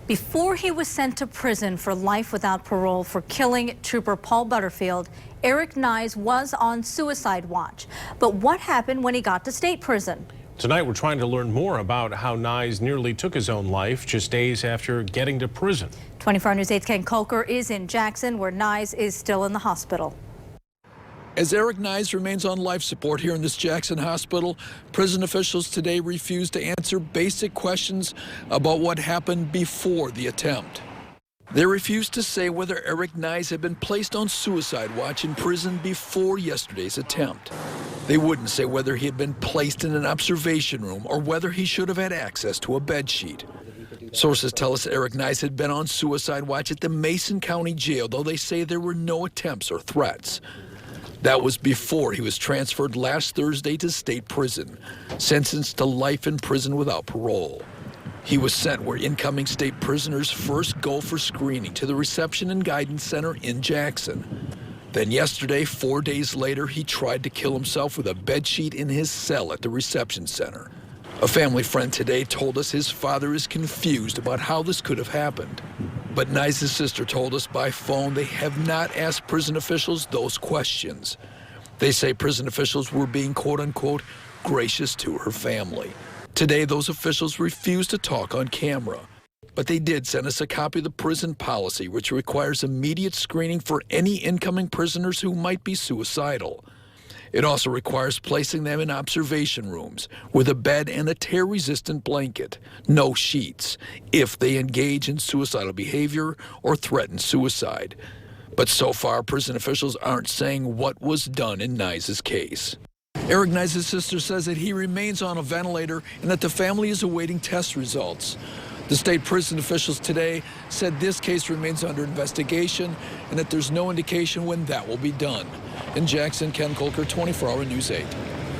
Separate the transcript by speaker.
Speaker 1: Before he was sent to prison for life without parole for killing Trooper Paul Butterfield, Eric Knysz was on suicide watch. But what happened when he got to state prison?
Speaker 2: Tonight, we're trying to learn more about how Knysz nearly took his own life just days after getting to prison. 24 News 8's Ken Kolker is in Jackson, where Knysz is still in the hospital.
Speaker 3: As Eric Knysz remains on life support here in this Jackson hospital, prison officials today refused to answer basic questions about what happened before the attempt. They refused to say whether Eric Knysz had been placed on suicide watch in prison before yesterday's attempt. They wouldn't say whether he had been placed in an observation room or whether he should have had access to a bed sheet. Sources tell us Eric Knysz had been on suicide watch at the Mason County Jail, though they say there were no attempts or threats. That was before he was transferred last Thursday to state prison, sentenced to life in prison without parole. He was sent where incoming state prisoners first go for screening, to the Reception and Guidance Center in Jackson. Then yesterday, 4 days later, he tried to kill himself with a bedsheet in his cell at the reception center. A family friend today told us his father is confused about how this could have happened. But Knysz's sister told us by phone they have not asked prison officials those questions. They say prison officials were being, quote-unquote, gracious to her family. Today, those officials refused to talk on camera. But they did send us a copy of the prison policy, which requires immediate screening for any incoming prisoners who might be suicidal. It also requires placing them in observation rooms with a bed and a tear-resistant blanket, no sheets, if they engage in suicidal behavior or threaten suicide. But so far, prison officials aren't saying what was done in Knysz's case. Eric Knysz's sister says that he remains on a ventilator and that the family is awaiting test results. The state prison officials today said this case remains under investigation and that there's no indication when that will be done. In Jackson, Ken Kolker, 24 Hour News 8.